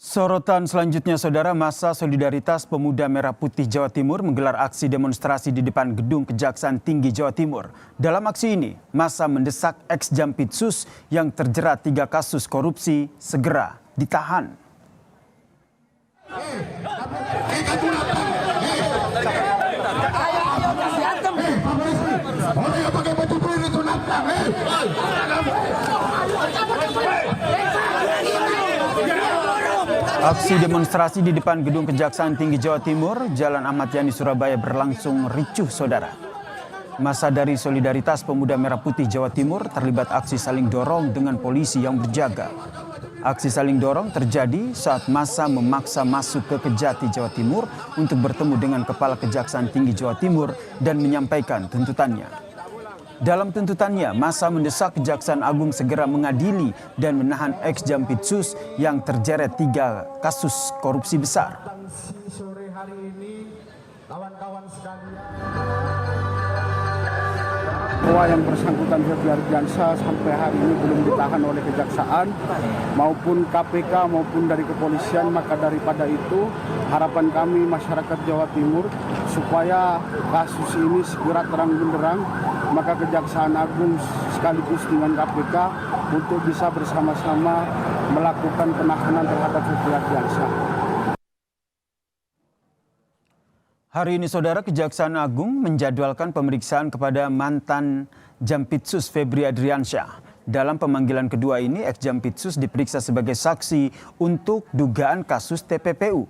Sorotan selanjutnya, Saudara, Massa Solidaritas Pemuda Merah Putih Jawa Timur menggelar aksi demonstrasi di depan Gedung Kejaksaan Tinggi Jawa Timur. Dalam aksi ini, massa mendesak ex-Jampitsus yang terjerat 3 kasus korupsi segera ditahan. Aksi demonstrasi di depan Gedung Kejaksaan Tinggi Jawa Timur, Jalan Ahmad Yani, Surabaya berlangsung ricuh, Saudara. Massa dari Solidaritas Pemuda Merah Putih Jawa Timur terlibat aksi saling dorong dengan polisi yang berjaga. Aksi saling dorong terjadi saat massa memaksa masuk ke Kejati, Jawa Timur untuk bertemu dengan Kepala Kejaksaan Tinggi Jawa Timur dan menyampaikan tuntutannya. Dalam tuntutannya, massa mendesak Kejaksaan Agung segera mengadili dan menahan ex-Jampitsus yang terjerat 3 kasus korupsi besar. Sore hari ini, kawan-kawan sekalian, bahwa yang bersangkutan Febri Ardiansyah sampai hari ini belum ditahan oleh Kejaksaan maupun KPK maupun dari kepolisian. Maka daripada itu harapan kami masyarakat Jawa Timur supaya kasus ini segera terang benderang, maka Kejaksaan Agung sekaligus dengan KPK untuk bisa bersama-sama melakukan penahanan terhadap Febri Ardiansyah. Hari ini, Saudara, Kejaksaan Agung menjadwalkan pemeriksaan kepada mantan Jampitsus Febri Ardiansyah. Dalam pemanggilan kedua ini, ex-Jampitsus diperiksa sebagai saksi untuk dugaan kasus TPPU.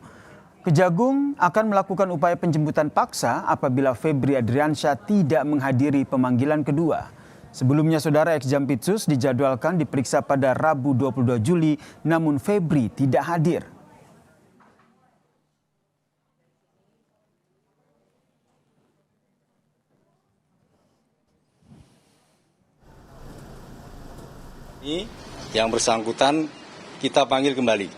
Kejagung akan melakukan upaya penjemputan paksa apabila Febri Ardiansyah tidak menghadiri pemanggilan kedua. Sebelumnya, Saudara, ex-Jampitsus dijadwalkan diperiksa pada Rabu 22 Juli, namun Febri tidak hadir. Yang bersangkutan kita panggil kembali.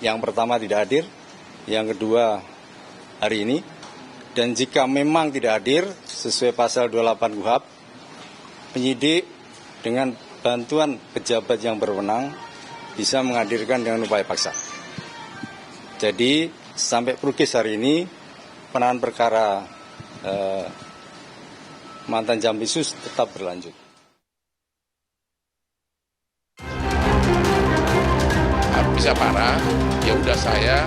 Yang pertama tidak hadir, yang kedua hari ini. Dan jika memang tidak hadir sesuai pasal 28 KUHP, penyidik dengan bantuan pejabat yang berwenang bisa menghadirkan dengan upaya paksa. Jadi sampai proges hari ini penanganan perkara mantan Jampitsus tetap berlanjut. Bisa parah, ya udah saya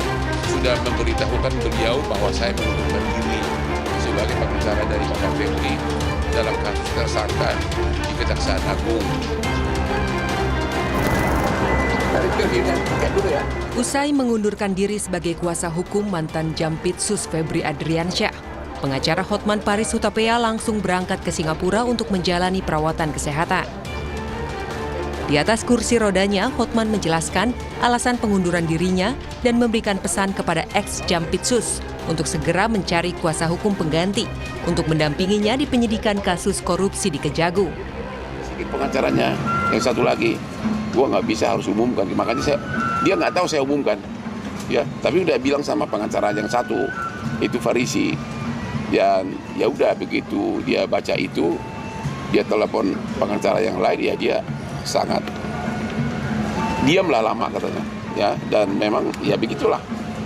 sudah memberitahukan beliau bahwa saya mengundurkan diri sebagai pengacara dari Bapak Febri dalam kasus tersangka di Kejaksaan Agung. Usai mengundurkan diri sebagai kuasa hukum mantan Jampitsus Febri Ardiansyah, pengacara Hotman Paris Hutapea langsung berangkat ke Singapura untuk menjalani perawatan kesehatan. Di atas kursi rodanya, Hotman menjelaskan alasan pengunduran dirinya dan memberikan pesan kepada ex-Jampitsus untuk segera mencari kuasa hukum pengganti untuk mendampinginya di penyidikan kasus korupsi di Kejagung. Pengacaranya yang satu lagi, gua nggak bisa harus umumkan, makanya dia nggak tahu saya umumkan, ya. Tapi udah bilang sama pengacara yang satu, itu Farisi. Dan ya udah begitu dia baca itu, dia telepon pengacara yang lain, ya dia sangat diamlah lama katanya, ya. Dan memang ya begitulah.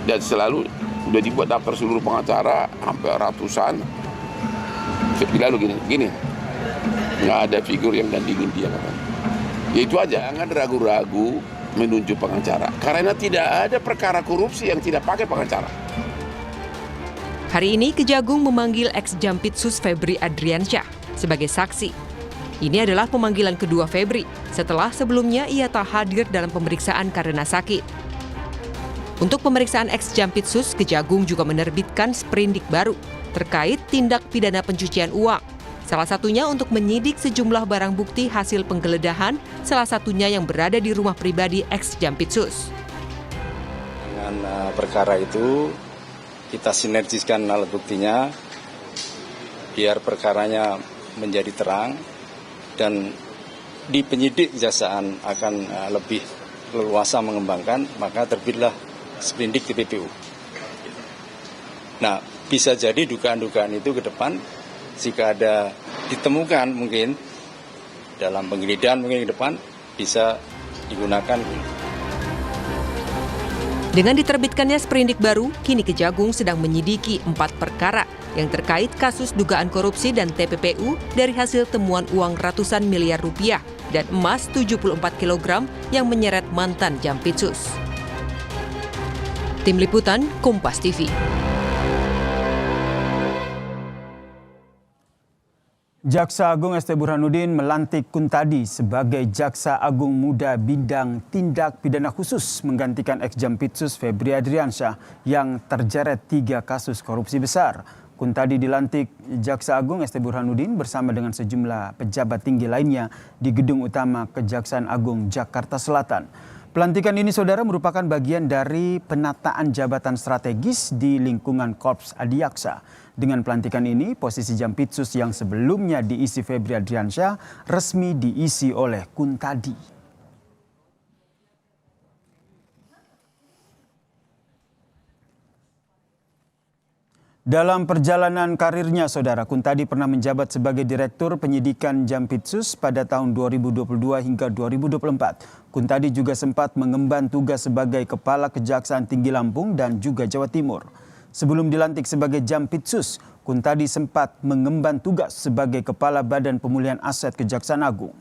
Dan selalu udah dibuat daftar seluruh pengacara hampir ratusan. Lalu gini, nggak ada figur yang gantiin dia katanya. Ya itu aja, jangan ragu-ragu menunjuk pengacara karena tidak ada perkara korupsi yang tidak pakai pengacara. Hari ini Kejagung memanggil ex-Jampitsus Febri Ardiansyah sebagai saksi. Ini adalah pemanggilan kedua Febri setelah sebelumnya ia tak hadir dalam pemeriksaan karena sakit. Untuk pemeriksaan ex-Jampitsus, Kejagung juga menerbitkan sprindik baru terkait tindak pidana pencucian uang. Salah satunya untuk menyidik sejumlah barang bukti hasil penggeledahan, salah satunya yang berada di rumah pribadi ex-Jampitsus. Dengan perkara itu, kita sinergiskan alat buktinya biar perkaranya menjadi terang dan di penyidik kejaksaan akan lebih leluasa mengembangkan, maka terbitlah sprindik TPPU. Nah, bisa jadi dugaan-dugaan itu ke depan jika ada ditemukan mungkin dalam penggeledahan mungkin ke depan bisa digunakan. Dengan diterbitkannya sprindik baru, kini Kejagung sedang menyidiki 4 perkara yang terkait kasus dugaan korupsi dan TPPU dari hasil temuan uang ratusan miliar rupiah dan emas 74 kg yang menyeret mantan Jampitsus. Tim Liputan, Kompas TV. Jaksa Agung ST Burhanuddin melantik Kuntadi sebagai Jaksa Agung Muda Bidang Tindak Pidana Khusus menggantikan ex-Jampitsus Febri Adriansyah yang terjerat 3 kasus korupsi besar. Kuntadi dilantik Jaksa Agung ST Burhanuddin bersama dengan sejumlah pejabat tinggi lainnya di Gedung Utama Kejaksaan Agung Jakarta Selatan. Pelantikan ini, saudara, merupakan bagian dari penataan jabatan strategis di lingkungan Korps Adiaksa. Dengan pelantikan ini, posisi Jampitsus yang sebelumnya diisi Febri Adriansyah resmi diisi oleh Kuntadi. Dalam perjalanan karirnya, saudara, Kuntadi pernah menjabat sebagai Direktur Penyidikan Jampitsus pada tahun 2022 hingga 2024. Kuntadi juga sempat mengemban tugas sebagai Kepala Kejaksaan Tinggi Lampung dan juga Jawa Timur. Sebelum dilantik sebagai Jampitsus, Kuntadi sempat mengemban tugas sebagai Kepala Badan Pemulihan Aset Kejaksaan Agung.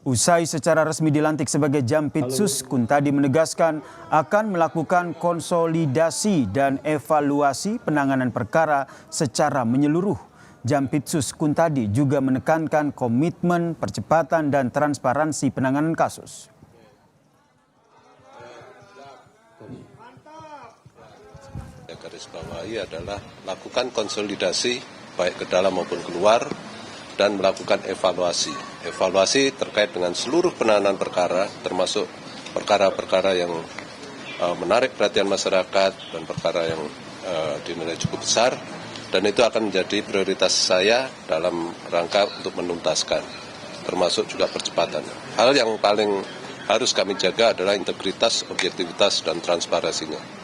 Usai secara resmi dilantik sebagai Jampitsus, Kuntadi menegaskan akan melakukan konsolidasi dan evaluasi penanganan perkara secara menyeluruh. Jampitsus Kuntadi juga menekankan komitmen percepatan dan transparansi penanganan kasus. Garis bawahi adalah lakukan konsolidasi baik ke dalam maupun keluar dan melakukan evaluasi. Evaluasi terkait dengan seluruh penanganan perkara, termasuk perkara-perkara yang menarik perhatian masyarakat dan perkara yang dinilai cukup besar, dan itu akan menjadi prioritas saya dalam rangka untuk menuntaskan, termasuk juga percepatan. Hal yang paling harus kami jaga adalah integritas, objektivitas, dan transparansinya.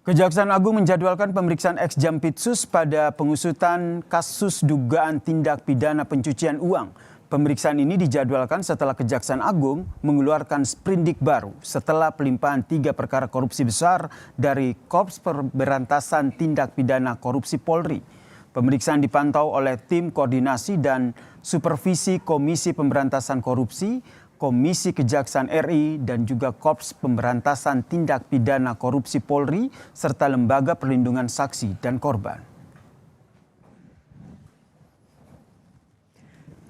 Kejaksaan Agung menjadwalkan pemeriksaan ex-Jampitsus pada pengusutan kasus dugaan tindak pidana pencucian uang. Pemeriksaan ini dijadwalkan setelah Kejaksaan Agung mengeluarkan sprindik baru setelah pelimpahan 3 perkara korupsi besar dari Korps Pemberantasan Tindak Pidana Korupsi Polri. Pemeriksaan dipantau oleh tim koordinasi dan supervisi Komisi Pemberantasan Korupsi, Komisi Kejaksaan RI, dan juga Korps Pemberantasan Tindak Pidana Korupsi Polri, serta Lembaga Perlindungan Saksi dan Korban.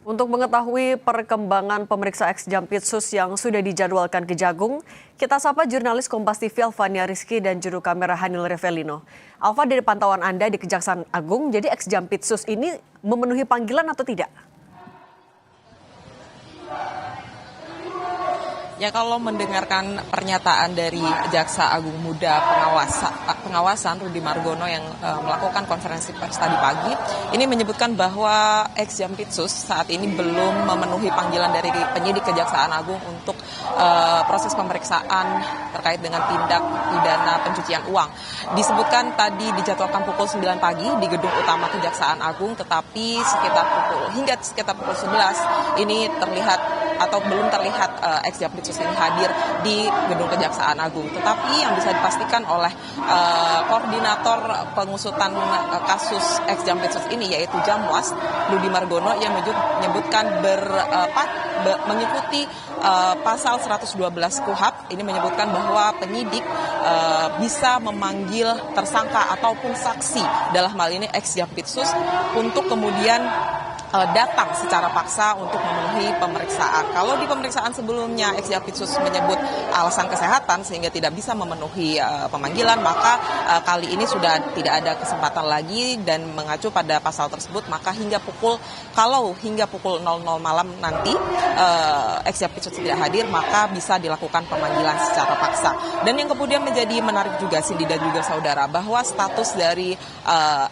Untuk mengetahui perkembangan pemeriksa ex-Jampitsus yang sudah dijadwalkan Kejagung, kita sapa jurnalis Kompas TV Alvania Rizky dan juru kamera Hanil Revelino. Alva, dari pantauan Anda di Kejaksaan Agung, jadi ex-Jampitsus ini memenuhi panggilan atau tidak? Ya, kalau mendengarkan pernyataan dari Jaksa Agung Muda pengawasan Rudy Margono yang melakukan konferensi pers tadi pagi, ini menyebutkan bahwa ex-Jampitsus saat ini belum memenuhi panggilan dari penyidik Kejaksaan Agung untuk proses pemeriksaan terkait dengan tindak pidana pencucian uang. Disebutkan tadi dijadwalkan pukul 9 pagi di Gedung Utama Kejaksaan Agung, tetapi hingga sekitar pukul 11 ini terlihat atau belum terlihat ex-Jampitsus ini hadir di Gedung Kejaksaan Agung. Tetapi yang bisa dipastikan oleh koordinator pengusutan kasus ex-Jampitsus ini, yaitu Jamwas, Rudy Margono, yang menyebutkan mengikuti pasal 112 KUHP, ini menyebutkan bahwa penyidik bisa memanggil tersangka ataupun saksi, dalam hal ini ex-Jampitsus, untuk kemudian datang secara paksa untuk memenuhi pemeriksaan. Kalau di pemeriksaan sebelumnya ex-Jampitsus menyebut alasan kesehatan sehingga tidak bisa memenuhi pemanggilan, maka kali ini sudah tidak ada kesempatan lagi, dan mengacu pada pasal tersebut maka hingga pukul 00 malam nanti ex-Jampitsus tidak hadir, maka bisa dilakukan pemanggilan secara paksa. Dan yang kemudian menjadi menarik juga, Cindy dan juga saudara, bahwa status dari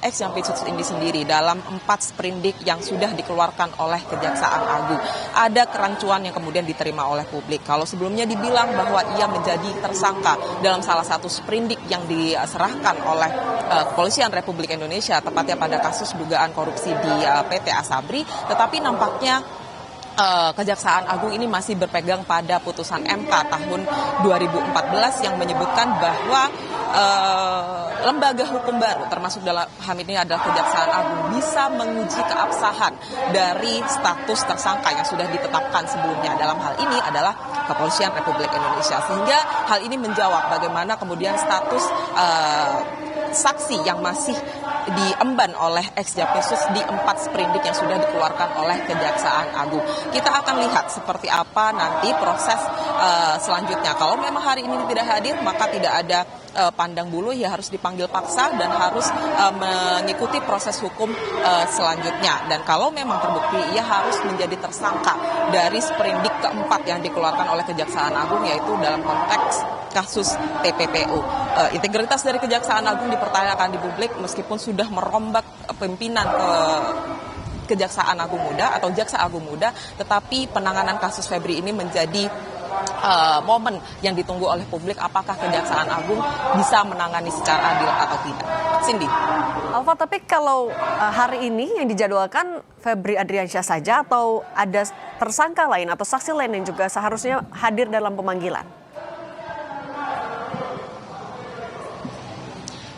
ex-Jampitsus ini sendiri dalam 4 sprindik yang sudah dikeluarkan oleh Kejaksaan Agung, ada kerancuan yang kemudian diterima oleh publik. Kalau sebelumnya dibilang bahwa ia menjadi tersangka dalam salah satu sprindik yang diserahkan oleh Kepolisian Republik Indonesia, tepatnya pada kasus dugaan korupsi di PT Asabri, tetapi nampaknya Kejaksaan Agung ini masih berpegang pada putusan MK tahun 2014 yang menyebutkan bahwa lembaga hukum baru, termasuk dalam hal ini adalah Kejaksaan Agung, bisa menguji keabsahan dari status tersangka yang sudah ditetapkan sebelumnya. Dalam hal ini adalah Kepolisian Republik Indonesia. Sehingga hal ini menjawab bagaimana kemudian status saksi yang masih diemban oleh ex-Jampitsus di 4 sprindik yang sudah dikeluarkan oleh Kejaksaan Agung. Kita akan lihat seperti apa nanti proses selanjutnya. Kalau memang hari ini tidak hadir, maka tidak ada pandang bulu, ya harus dipanggil paksa dan harus mengikuti proses hukum selanjutnya. Dan kalau memang terbukti, ia harus menjadi tersangka dari sprindik keempat yang dikeluarkan oleh Kejaksaan Agung, yaitu dalam konteks kasus TPPU. Integritas dari Kejaksaan Agung dipertanyakan di publik meskipun sudah merombak pimpinan Kejaksaan Agung Muda atau Jaksa Agung Muda, tetapi penanganan kasus Febri ini menjadi momen yang ditunggu oleh publik, apakah Kejaksaan Agung bisa menangani secara adil atau tidak. Cindy. Alfa, tapi kalau hari ini yang dijadwalkan Febri Adriansyah saja atau ada tersangka lain atau saksi lain yang juga seharusnya hadir dalam pemanggilan?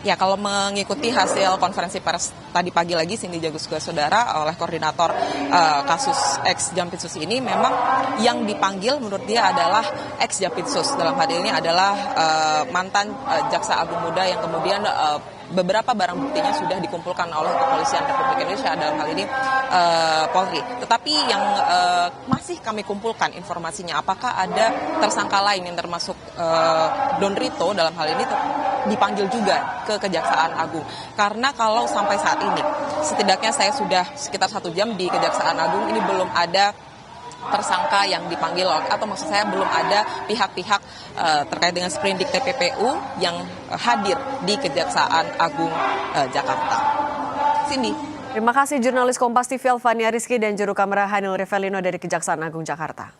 Ya, kalau mengikuti hasil konferensi pers tadi pagi lagi, Cindy juga saudara, oleh koordinator kasus ex-Jampitsus ini, memang yang dipanggil menurut dia adalah ex-Jampitsus. Dalam hal ini adalah mantan Jaksa Agung Muda yang kemudian beberapa barang buktinya sudah dikumpulkan oleh Kepolisian Republik Indonesia, dalam hal ini Polri. Tetapi yang masih kami kumpulkan informasinya, apakah ada tersangka lain yang termasuk Don Rito dalam hal ini dipanggil juga ke Kejaksaan Agung. Karena kalau sampai saat ini, setidaknya saya sudah sekitar 1 jam di Kejaksaan Agung, ini belum ada tersangka yang dipanggil, atau maksud saya belum ada pihak-pihak terkait dengan sprindik TPPU yang hadir di Kejaksaan Agung Jakarta. Cindy. Terima kasih jurnalis Kompas TV Alfania Rizky dan juru kamera Hanil Revelino dari Kejaksaan Agung Jakarta.